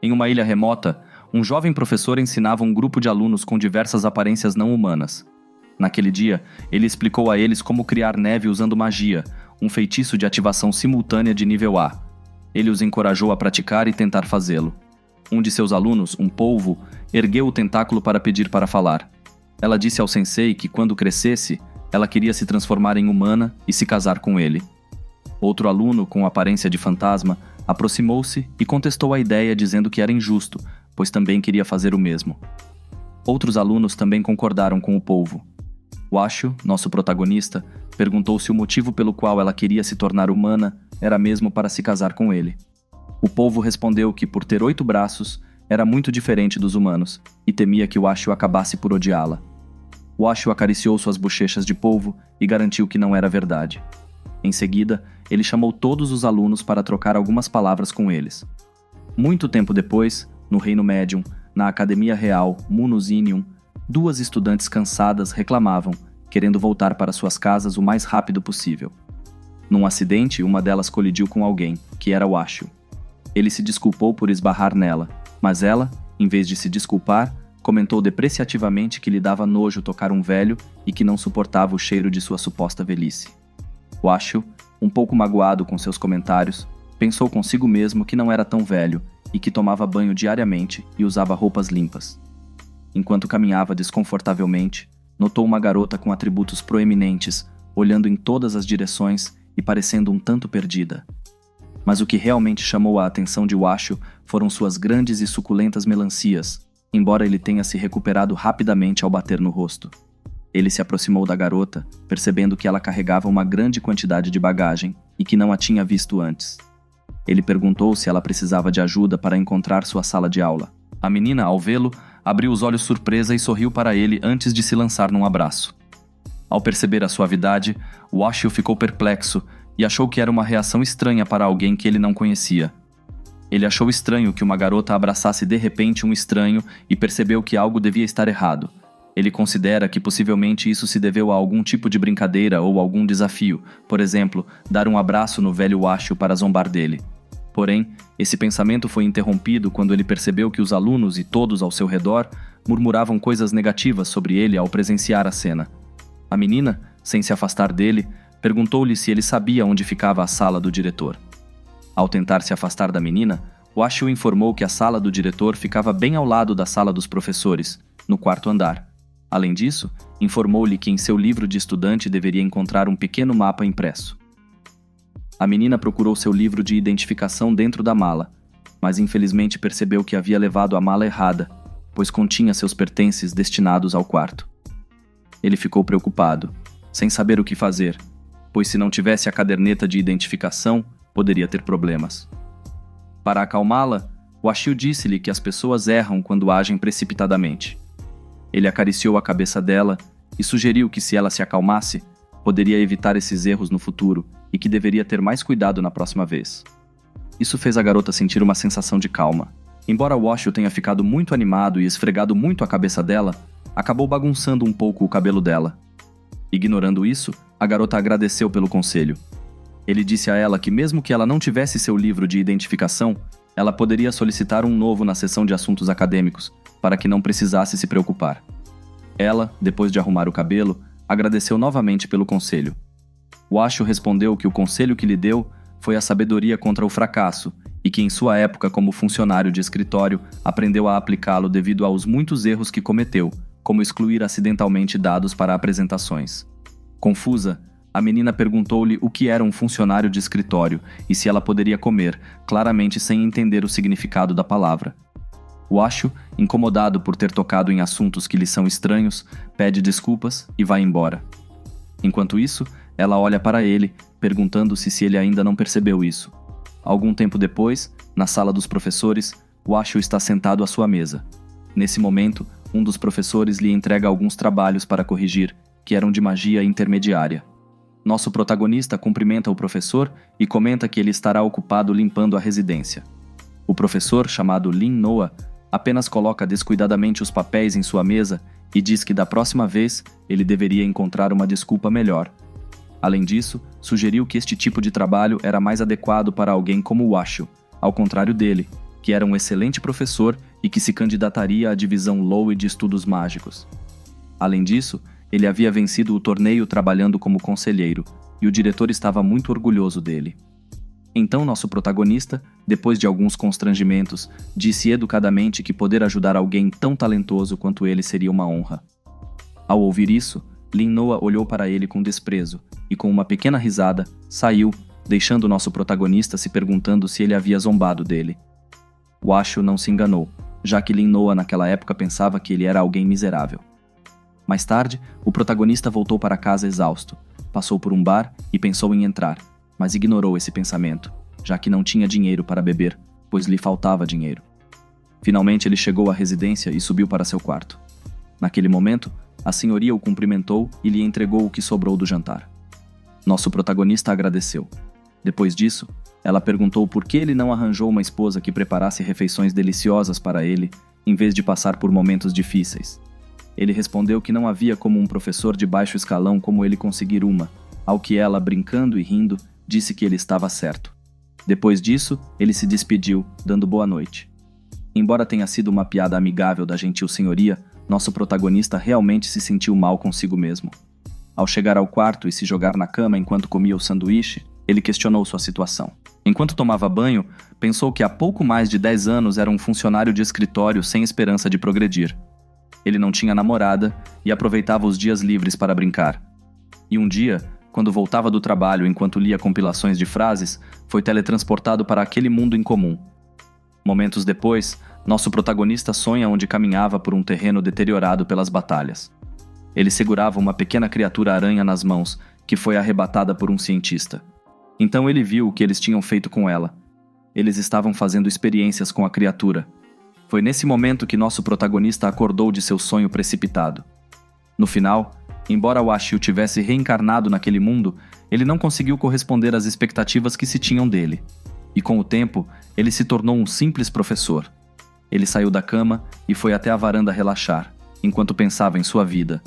Em uma ilha remota, um jovem professor ensinava um grupo de alunos com diversas aparências não humanas. Naquele dia, ele explicou a eles como criar neve usando magia, um feitiço de ativação simultânea de nível A. Ele os encorajou a praticar e tentar fazê-lo. Um de seus alunos, um polvo, ergueu o tentáculo para pedir para falar. Ela disse ao sensei que, quando crescesse, ela queria se transformar em humana e se casar com ele. Outro aluno, com aparência de fantasma, aproximou-se e contestou a ideia dizendo que era injusto, pois também queria fazer o mesmo. Outros alunos também concordaram com o polvo. Washu, nosso protagonista, perguntou se o motivo pelo qual ela queria se tornar humana era mesmo para se casar com ele. O polvo respondeu que, por ter 8 braços, era muito diferente dos humanos e temia que Washu acabasse por odiá-la. Washu acariciou suas bochechas de polvo e garantiu que não era verdade. Em seguida, ele chamou todos os alunos para trocar algumas palavras com eles. Muito tempo depois, no Reino Médium, na Academia Real Munusinium, 2 estudantes cansadas reclamavam, querendo voltar para suas casas o mais rápido possível. Num acidente, uma delas colidiu com alguém, que era Washu. Ele se desculpou por esbarrar nela, mas ela, em vez de se desculpar, comentou depreciativamente que lhe dava nojo tocar um velho e que não suportava o cheiro de sua suposta velhice. Washu, um pouco magoado com seus comentários, pensou consigo mesmo que não era tão velho e que tomava banho diariamente e usava roupas limpas. Enquanto caminhava desconfortavelmente, notou uma garota com atributos proeminentes, olhando em todas as direções e parecendo um tanto perdida. Mas o que realmente chamou a atenção de Washu foram suas grandes e suculentas melancias, embora ele tenha se recuperado rapidamente ao bater no rosto. Ele se aproximou da garota, percebendo que ela carregava uma grande quantidade de bagagem e que não a tinha visto antes. Ele perguntou se ela precisava de ajuda para encontrar sua sala de aula. A menina, ao vê-lo, abriu os olhos surpresa e sorriu para ele antes de se lançar num abraço. Ao perceber a suavidade, Washu ficou perplexo e achou que era uma reação estranha para alguém que ele não conhecia. Ele achou estranho que uma garota abraçasse de repente um estranho e percebeu que algo devia estar errado. Ele considera que possivelmente isso se deveu a algum tipo de brincadeira ou algum desafio, por exemplo, dar um abraço no velho Washu para zombar dele. Porém, esse pensamento foi interrompido quando ele percebeu que os alunos e todos ao seu redor murmuravam coisas negativas sobre ele ao presenciar a cena. A menina, sem se afastar dele, perguntou-lhe se ele sabia onde ficava a sala do diretor. Ao tentar se afastar da menina, Washu informou que a sala do diretor ficava bem ao lado da sala dos professores, no 4º andar. Além disso, informou-lhe que em seu livro de estudante deveria encontrar um pequeno mapa impresso. A menina procurou seu livro de identificação dentro da mala, mas infelizmente percebeu que havia levado a mala errada, pois continha seus pertences destinados ao quarto. Ele ficou preocupado, sem saber o que fazer, pois se não tivesse a caderneta de identificação, poderia ter problemas. Para acalmá-la, Washu disse-lhe que as pessoas erram quando agem precipitadamente. Ele acariciou a cabeça dela e sugeriu que, se ela se acalmasse, poderia evitar esses erros no futuro e que deveria ter mais cuidado na próxima vez. Isso fez a garota sentir uma sensação de calma. Embora Washu tenha ficado muito animado e esfregado muito a cabeça dela, acabou bagunçando um pouco o cabelo dela. Ignorando isso, a garota agradeceu pelo conselho. Ele disse a ela que, mesmo que ela não tivesse seu livro de identificação, ela poderia solicitar um novo na seção de assuntos acadêmicos, para que não precisasse se preocupar. Ela, depois de arrumar o cabelo, agradeceu novamente pelo conselho. Washu respondeu que o conselho que lhe deu foi a sabedoria contra o fracasso e que, em sua época como funcionário de escritório, aprendeu a aplicá-lo devido aos muitos erros que cometeu, como excluir acidentalmente dados para apresentações. Confusa, a menina perguntou-lhe o que era um funcionário de escritório e se ela poderia comer, claramente sem entender o significado da palavra. Washu, incomodado por ter tocado em assuntos que lhe são estranhos, pede desculpas e vai embora. Enquanto isso, ela olha para ele, perguntando-se se ele ainda não percebeu isso. Algum tempo depois, na sala dos professores, Washu está sentado à sua mesa. Nesse momento, um dos professores lhe entrega alguns trabalhos para corrigir, que eram de magia intermediária. Nosso protagonista cumprimenta o professor e comenta que ele estará ocupado limpando a residência. O professor, chamado Lin Noa, apenas coloca descuidadamente os papéis em sua mesa e diz que da próxima vez ele deveria encontrar uma desculpa melhor. Além disso, sugeriu que este tipo de trabalho era mais adequado para alguém como Washu, ao contrário dele, que era um excelente professor e que se candidataria à divisão Lowe de estudos mágicos. Além disso, ele havia vencido o torneio trabalhando como conselheiro, e o diretor estava muito orgulhoso dele. Então nosso protagonista, depois de alguns constrangimentos, disse educadamente que poder ajudar alguém tão talentoso quanto ele seria uma honra. Ao ouvir isso, Lin Noa olhou para ele com desprezo e, com uma pequena risada, saiu, deixando nosso protagonista se perguntando se ele havia zombado dele. Washu não se enganou, já que Lin Noa naquela época pensava que ele era alguém miserável. Mais tarde, o protagonista voltou para casa exausto, passou por um bar e pensou em entrar, mas ignorou esse pensamento, já que não tinha dinheiro para beber, pois lhe faltava dinheiro. Finalmente ele chegou à residência e subiu para seu quarto. Naquele momento, a senhoria o cumprimentou e lhe entregou o que sobrou do jantar. Nosso protagonista agradeceu. Depois disso, ela perguntou por que ele não arranjou uma esposa que preparasse refeições deliciosas para ele, em vez de passar por momentos difíceis. Ele respondeu que não havia como um professor de baixo escalão como ele conseguir uma, ao que ela, brincando e rindo, disse que ele estava certo. Depois disso, ele se despediu, dando boa noite. Embora tenha sido uma piada amigável da gentil senhoria, nosso protagonista realmente se sentiu mal consigo mesmo. Ao chegar ao quarto e se jogar na cama enquanto comia o sanduíche, ele questionou sua situação. Enquanto tomava banho, pensou que há pouco mais de 10 anos era um funcionário de escritório sem esperança de progredir. Ele não tinha namorada e aproveitava os dias livres para brincar. E um dia, quando voltava do trabalho enquanto lia compilações de frases, foi teletransportado para aquele mundo incomum. Momentos depois, nosso protagonista sonha onde caminhava por um terreno deteriorado pelas batalhas. Ele segurava uma pequena criatura aranha nas mãos, que foi arrebatada por um cientista. Então ele viu o que eles tinham feito com ela. Eles estavam fazendo experiências com a criatura. Foi nesse momento que nosso protagonista acordou de seu sonho precipitado. No final, embora Washu tivesse reencarnado naquele mundo, ele não conseguiu corresponder às expectativas que se tinham dele. E com o tempo, ele se tornou um simples professor. Ele saiu da cama e foi até a varanda relaxar, enquanto pensava em sua vida.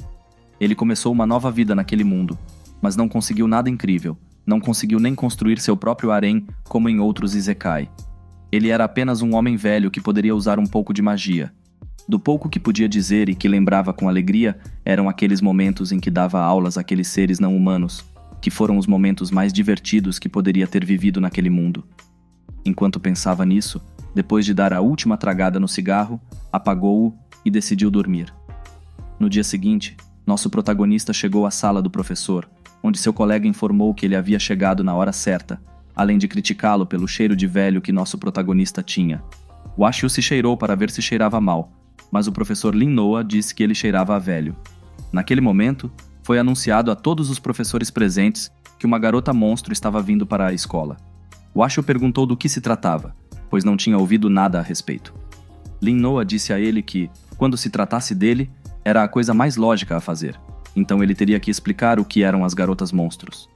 Ele começou uma nova vida naquele mundo, mas não conseguiu nada incrível. Não conseguiu nem construir seu próprio harém como em outros isekai. Ele era apenas um homem velho que poderia usar um pouco de magia. Do pouco que podia dizer e que lembrava com alegria, eram aqueles momentos em que dava aulas àqueles seres não humanos, que foram os momentos mais divertidos que poderia ter vivido naquele mundo. Enquanto pensava nisso, depois de dar a última tragada no cigarro, apagou-o e decidiu dormir. No dia seguinte, nosso protagonista chegou à sala do professor, onde seu colega informou que ele havia chegado na hora certa, além de criticá-lo pelo cheiro de velho que nosso protagonista tinha. Washu se cheirou para ver se cheirava mal, mas o professor Lin Noa disse que ele cheirava a velho. Naquele momento, foi anunciado a todos os professores presentes que uma garota monstro estava vindo para a escola. Washu perguntou do que se tratava, pois não tinha ouvido nada a respeito. Lin Noa disse a ele que, quando se tratasse dele, era a coisa mais lógica a fazer. Então ele teria que explicar o que eram as garotas monstros.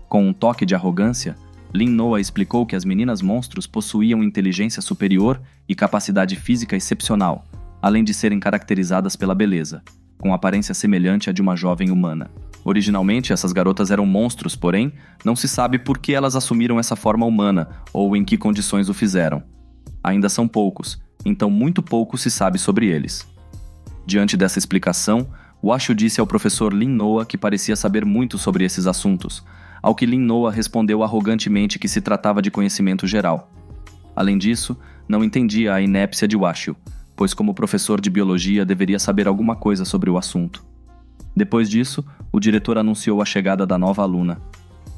Com um toque de arrogância, Lin Noa explicou que as meninas monstros possuíam inteligência superior e capacidade física excepcional, além de serem caracterizadas pela beleza, com aparência semelhante à de uma jovem humana. Originalmente, essas garotas eram monstros, porém, não se sabe por que elas assumiram essa forma humana ou em que condições o fizeram. Ainda são poucos, então muito pouco se sabe sobre eles. Diante dessa explicação, Washu disse ao professor Lin Noa que parecia saber muito sobre esses assuntos, ao que Lin Noa respondeu arrogantemente que se tratava de conhecimento geral. Além disso, não entendia a inépcia de Washu, pois como professor de biologia deveria saber alguma coisa sobre o assunto. Depois disso, o diretor anunciou a chegada da nova aluna.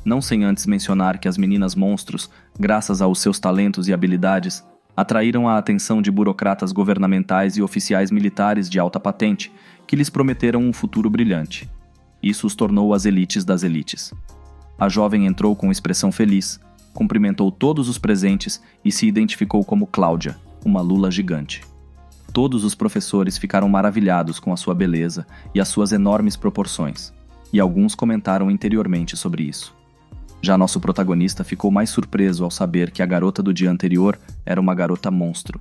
Não sem antes mencionar que as meninas monstros, graças aos seus talentos e habilidades, atraíram a atenção de burocratas governamentais e oficiais militares de alta patente, que lhes prometeram um futuro brilhante. Isso os tornou as elites das elites. A jovem entrou com expressão feliz, cumprimentou todos os presentes e se identificou como Cláudia, uma lula gigante. Todos os professores ficaram maravilhados com a sua beleza e as suas enormes proporções, e alguns comentaram interiormente sobre isso. Já nosso protagonista ficou mais surpreso ao saber que a garota do dia anterior era uma garota monstro.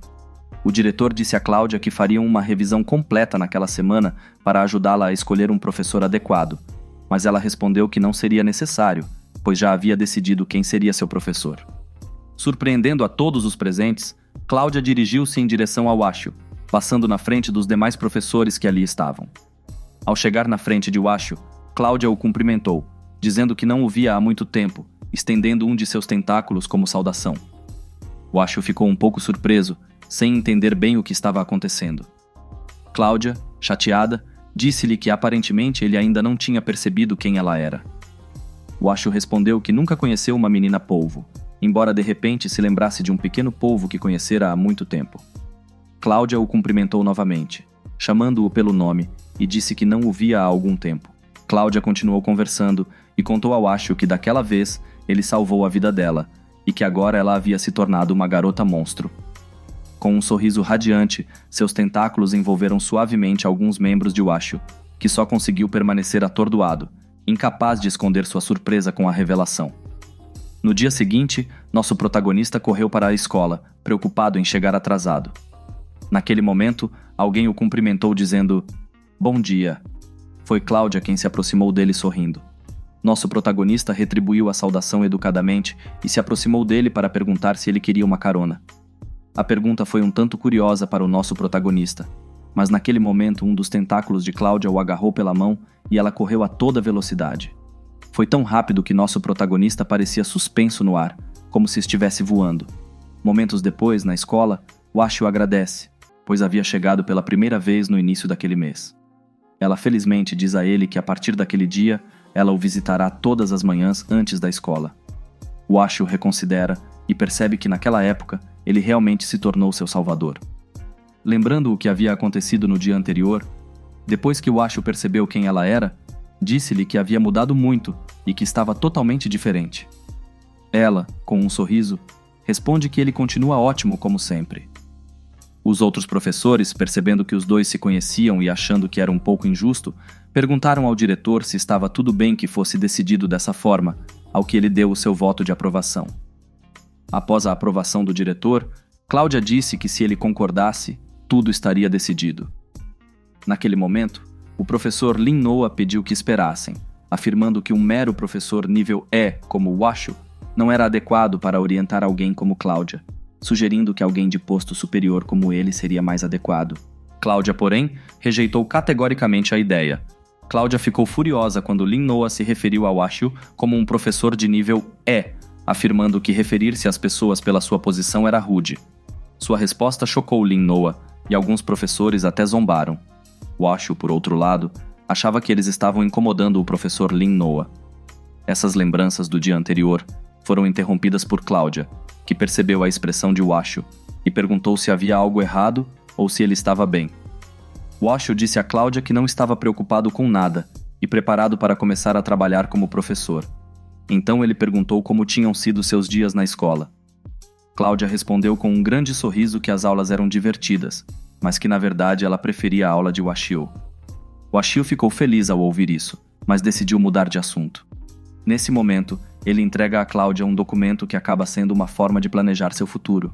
O diretor disse a Cláudia que fariam uma revisão completa naquela semana para ajudá-la a escolher um professor adequado, mas ela respondeu que não seria necessário, pois já havia decidido quem seria seu professor. Surpreendendo a todos os presentes, Cláudia dirigiu-se em direção ao Washio, passando na frente dos demais professores que ali estavam. Ao chegar na frente de Washio, Cláudia o cumprimentou, dizendo que não o via há muito tempo, estendendo um de seus tentáculos como saudação. Washio ficou um pouco surpreso, sem entender bem o que estava acontecendo. Cláudia, chateada, disse-lhe que aparentemente ele ainda não tinha percebido quem ela era. Washio respondeu que nunca conheceu uma menina polvo, embora de repente se lembrasse de um pequeno polvo que conhecera há muito tempo. Cláudia o cumprimentou novamente, chamando-o pelo nome, e disse que não o via há algum tempo. Cláudia continuou conversando e contou a Washio que daquela vez ele salvou a vida dela, e que agora ela havia se tornado uma garota monstro. Com um sorriso radiante, seus tentáculos envolveram suavemente alguns membros de Washio, que só conseguiu permanecer atordoado, incapaz de esconder sua surpresa com a revelação. No dia seguinte, nosso protagonista correu para a escola, preocupado em chegar atrasado. Naquele momento, alguém o cumprimentou dizendo: "Bom dia." Foi Cláudia quem se aproximou dele sorrindo. Nosso protagonista retribuiu a saudação educadamente e se aproximou dele para perguntar se ele queria uma carona. A pergunta foi um tanto curiosa para o nosso protagonista, mas naquele momento um dos tentáculos de Cláudia o agarrou pela mão e ela correu a toda velocidade. Foi tão rápido que nosso protagonista parecia suspenso no ar, como se estivesse voando. Momentos depois, na escola, Washio agradece, pois havia chegado pela primeira vez no início daquele mês. Ela felizmente diz a ele que a partir daquele dia, ela o visitará todas as manhãs antes da escola. Washio reconsidera e percebe que naquela época ele realmente se tornou seu salvador. Lembrando o que havia acontecido no dia anterior, depois que Washio percebeu quem ela era, disse-lhe que havia mudado muito e que estava totalmente diferente. Ela, com um sorriso, responde que ele continua ótimo como sempre. Os outros professores, percebendo que os dois se conheciam e achando que era um pouco injusto, perguntaram ao diretor se estava tudo bem que fosse decidido dessa forma, ao que ele deu o seu voto de aprovação. Após a aprovação do diretor, Cláudia disse que se ele concordasse, tudo estaria decidido. Naquele momento, o professor Lin Noa pediu que esperassem, afirmando que um mero professor nível E, como Washio, não era adequado para orientar alguém como Cláudia, sugerindo que alguém de posto superior como ele seria mais adequado. Cláudia, porém, rejeitou categoricamente a ideia. Cláudia ficou furiosa quando Lin Noa se referiu a Washio como um professor de nível E, afirmando que referir-se às pessoas pela sua posição era rude. Sua resposta chocou Lin Noa, e alguns professores até zombaram. Washio, por outro lado, achava que eles estavam incomodando o professor Lin Noa. Essas lembranças do dia anterior foram interrompidas por Cláudia, que percebeu a expressão de Washio e perguntou se havia algo errado ou se ele estava bem. Washio disse a Cláudia que não estava preocupado com nada e preparado para começar a trabalhar como professor. Então ele perguntou como tinham sido seus dias na escola. Cláudia respondeu com um grande sorriso que as aulas eram divertidas, mas que na verdade ela preferia a aula de Washio. Washio ficou feliz ao ouvir isso, mas decidiu mudar de assunto. Nesse momento, ele entrega a Cláudia um documento que acaba sendo uma forma de planejar seu futuro.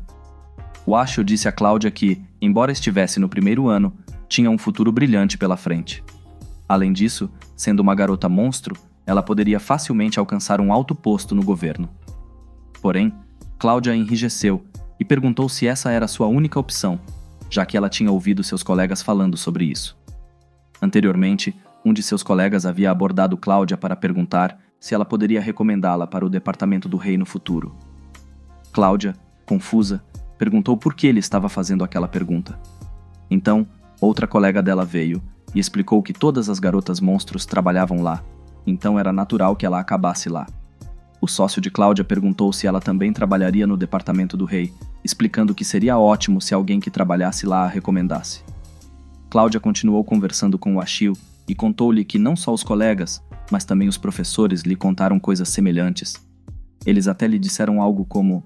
Washio disse a Cláudia que, embora estivesse no primeiro ano, tinha um futuro brilhante pela frente. Além disso, sendo uma garota monstro, ela poderia facilmente alcançar um alto posto no governo. Porém, Cláudia enrijeceu e perguntou se essa era sua única opção, já que ela tinha ouvido seus colegas falando sobre isso. Anteriormente, um de seus colegas havia abordado Cláudia para perguntar se ela poderia recomendá-la para o departamento do rei no futuro. Cláudia, confusa, perguntou por que ele estava fazendo aquela pergunta. Então, outra colega dela veio e explicou que todas as garotas monstros trabalhavam lá, então era natural que ela acabasse lá. O sócio de Cláudia perguntou se ela também trabalharia no departamento do rei, explicando que seria ótimo se alguém que trabalhasse lá a recomendasse. Cláudia continuou conversando com Washio e contou-lhe que não só os colegas, mas também os professores lhe contaram coisas semelhantes. Eles até lhe disseram algo como: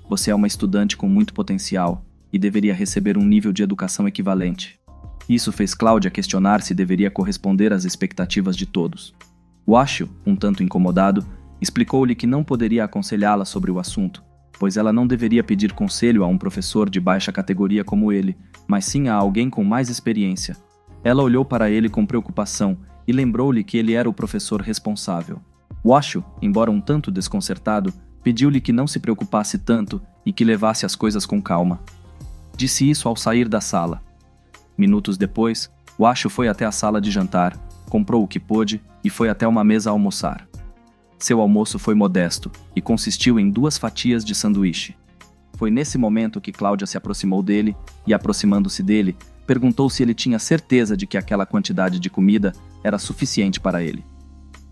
"Você é uma estudante com muito potencial e deveria receber um nível de educação equivalente." Isso fez Cláudia questionar se deveria corresponder às expectativas de todos. Washio, um tanto incomodado, explicou-lhe que não poderia aconselhá-la sobre o assunto, pois ela não deveria pedir conselho a um professor de baixa categoria como ele, mas sim a alguém com mais experiência. Ela olhou para ele com preocupação e lembrou-lhe que ele era o professor responsável. Washio, embora um tanto desconcertado, pediu-lhe que não se preocupasse tanto e que levasse as coisas com calma. Disse isso ao sair da sala. Minutos depois, Washo foi até a sala de jantar, comprou o que pôde e foi até uma mesa almoçar. Seu almoço foi modesto e consistiu em 2 fatias de sanduíche. Foi nesse momento que Cláudia se aproximou dele e, aproximando-se dele, perguntou se ele tinha certeza de que aquela quantidade de comida era suficiente para ele.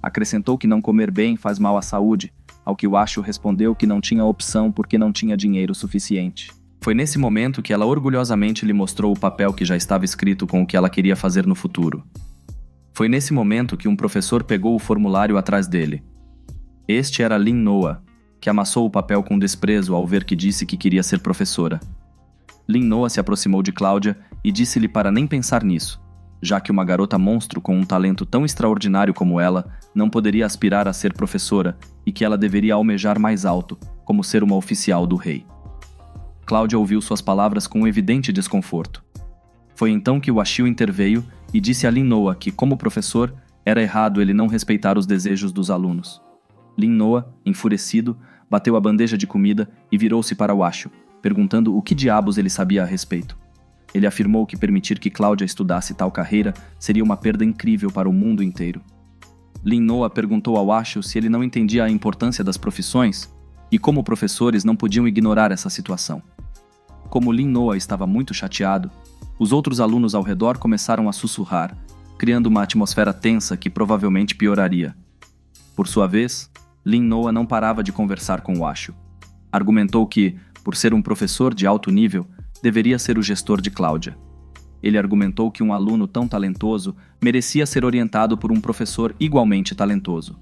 Acrescentou que não comer bem faz mal à saúde, ao que Washo respondeu que não tinha opção porque não tinha dinheiro suficiente. Foi nesse momento que ela orgulhosamente lhe mostrou o papel que já estava escrito com o que ela queria fazer no futuro. Foi nesse momento que um professor pegou o formulário atrás dele. Este era Lin Noa, que amassou o papel com desprezo ao ver que disse que queria ser professora. Lin Noa se aproximou de Cláudia e disse-lhe para nem pensar nisso, já que uma garota monstro com um talento tão extraordinário como ela não poderia aspirar a ser professora e que ela deveria almejar mais alto, como ser uma oficial do rei. Cláudia ouviu suas palavras com evidente desconforto. Foi então que Washo interveio e disse a Lin Noa que, como professor, era errado ele não respeitar os desejos dos alunos. Lin Noa, enfurecido, bateu a bandeja de comida e virou-se para Washo, perguntando o que diabos ele sabia a respeito. Ele afirmou que permitir que Cláudia estudasse tal carreira seria uma perda incrível para o mundo inteiro. Lin Noa perguntou a Washo se ele não entendia a importância das profissões e como professores não podiam ignorar essa situação. Como Lin Noa estava muito chateado, os outros alunos ao redor começaram a sussurrar, criando uma atmosfera tensa que provavelmente pioraria. Por sua vez, Lin Noa não parava de conversar com Washo. Argumentou que, por ser um professor de alto nível, deveria ser o gestor de Cláudia. Ele argumentou que um aluno tão talentoso merecia ser orientado por um professor igualmente talentoso.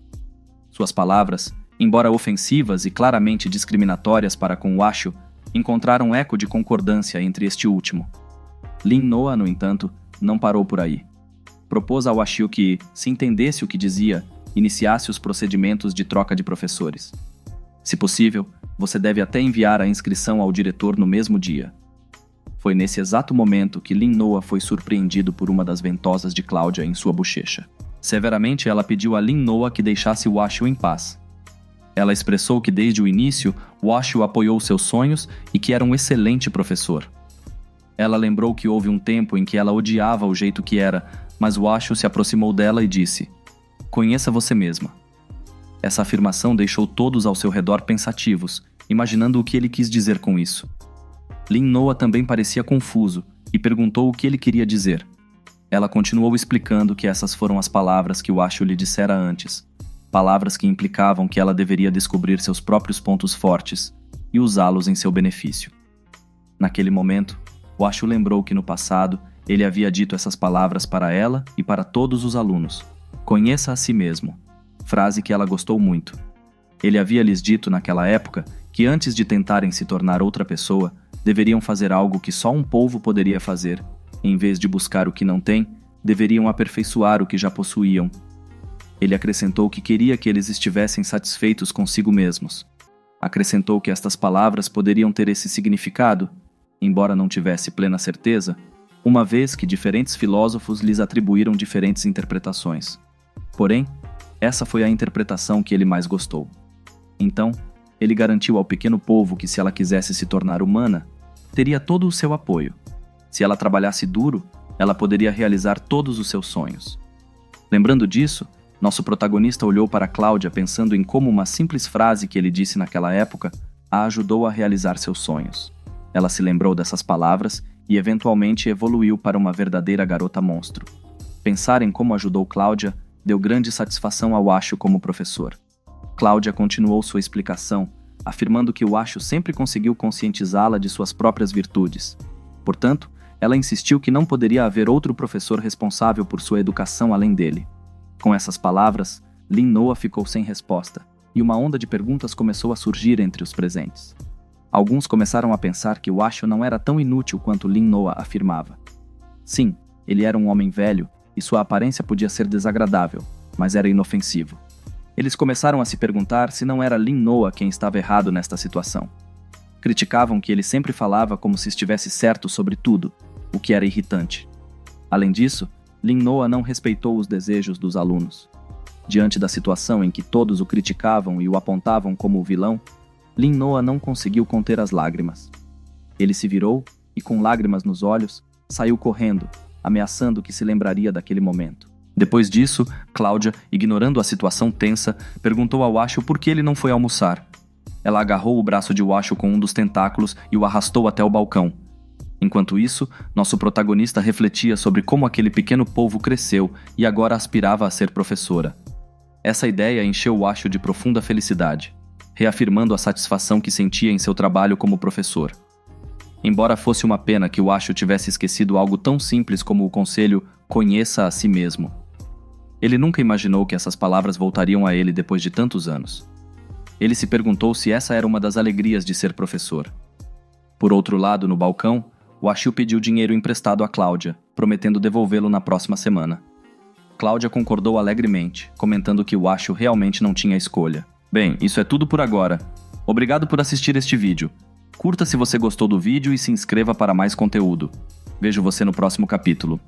Suas palavras, embora ofensivas e claramente discriminatórias para com Washo, encontraram eco de concordância entre este último. Lin Noa, no entanto, não parou por aí. Propôs a Washo que, se entendesse o que dizia, iniciasse os procedimentos de troca de professores. Se possível, você deve até enviar a inscrição ao diretor no mesmo dia. Foi nesse exato momento que Lin Noa foi surpreendido por uma das ventosas de Cláudia em sua bochecha. Severamente, ela pediu a Lin Noa que deixasse Washo em paz. Ela expressou que desde o início, Washo apoiou seus sonhos e que era um excelente professor. Ela lembrou que houve um tempo em que ela odiava o jeito que era, mas Washo se aproximou dela e disse: "Conheça você mesma." Essa afirmação deixou todos ao seu redor pensativos, imaginando o que ele quis dizer com isso. Lin Noa também parecia confuso e perguntou o que ele queria dizer. Ela continuou explicando que essas foram as palavras que Washo lhe dissera antes, palavras que implicavam que ela deveria descobrir seus próprios pontos fortes e usá-los em seu benefício. Naquele momento, Washo lembrou que no passado ele havia dito essas palavras para ela e para todos os alunos. "Conheça a si mesmo", frase que ela gostou muito. Ele havia lhes dito naquela época que antes de tentarem se tornar outra pessoa, deveriam fazer algo que só um povo poderia fazer. Em vez de buscar o que não têm, deveriam aperfeiçoar o que já possuíam. Ele acrescentou que queria que eles estivessem satisfeitos consigo mesmos. Acrescentou que estas palavras poderiam ter esse significado, embora não tivesse plena certeza, uma vez que diferentes filósofos lhes atribuíram diferentes interpretações. Porém, essa foi a interpretação que ele mais gostou. Então, ele garantiu ao pequeno povo que se ela quisesse se tornar humana, teria todo o seu apoio. Se ela trabalhasse duro, ela poderia realizar todos os seus sonhos. Lembrando disso, nosso protagonista olhou para Cláudia pensando em como uma simples frase que ele disse naquela época a ajudou a realizar seus sonhos. Ela se lembrou dessas palavras e eventualmente evoluiu para uma verdadeira garota monstro. Pensar em como ajudou Cláudia deu grande satisfação ao Washo como professor. Cláudia continuou sua explicação, afirmando que Washo sempre conseguiu conscientizá-la de suas próprias virtudes. Portanto, ela insistiu que não poderia haver outro professor responsável por sua educação além dele. Com essas palavras, Lin Noa ficou sem resposta, e uma onda de perguntas começou a surgir entre os presentes. Alguns começaram a pensar que Washo não era tão inútil quanto Lin Noa afirmava. Sim, ele era um homem velho, e sua aparência podia ser desagradável, mas era inofensivo. Eles começaram a se perguntar se não era Lin Noa quem estava errado nesta situação. Criticavam que ele sempre falava como se estivesse certo sobre tudo, o que era irritante. Além disso, Lin Noa não respeitou os desejos dos alunos. Diante da situação em que todos o criticavam e o apontavam como o vilão, Lin Noa não conseguiu conter as lágrimas. Ele se virou e, com lágrimas nos olhos, saiu correndo, ameaçando que se lembraria daquele momento. Depois disso, Cláudia, ignorando a situação tensa, perguntou a Washo por que ele não foi almoçar. Ela agarrou o braço de Washo com um dos tentáculos e o arrastou até o balcão. Enquanto isso, nosso protagonista refletia sobre como aquele pequeno polvo cresceu e agora aspirava a ser professora. Essa ideia encheu Washo de profunda felicidade, reafirmando a satisfação que sentia em seu trabalho como professor. Embora fosse uma pena que Washo tivesse esquecido algo tão simples como o conselho "conheça a si mesmo". Ele nunca imaginou que essas palavras voltariam a ele depois de tantos anos. Ele se perguntou se essa era uma das alegrias de ser professor. Por outro lado, no balcão, Washo pediu dinheiro emprestado a Cláudia, prometendo devolvê-lo na próxima semana. Cláudia concordou alegremente, comentando que Washo realmente não tinha escolha. Bem, isso é tudo por agora. Obrigado por assistir este vídeo. Curta se você gostou do vídeo e se inscreva para mais conteúdo. Vejo você no próximo capítulo.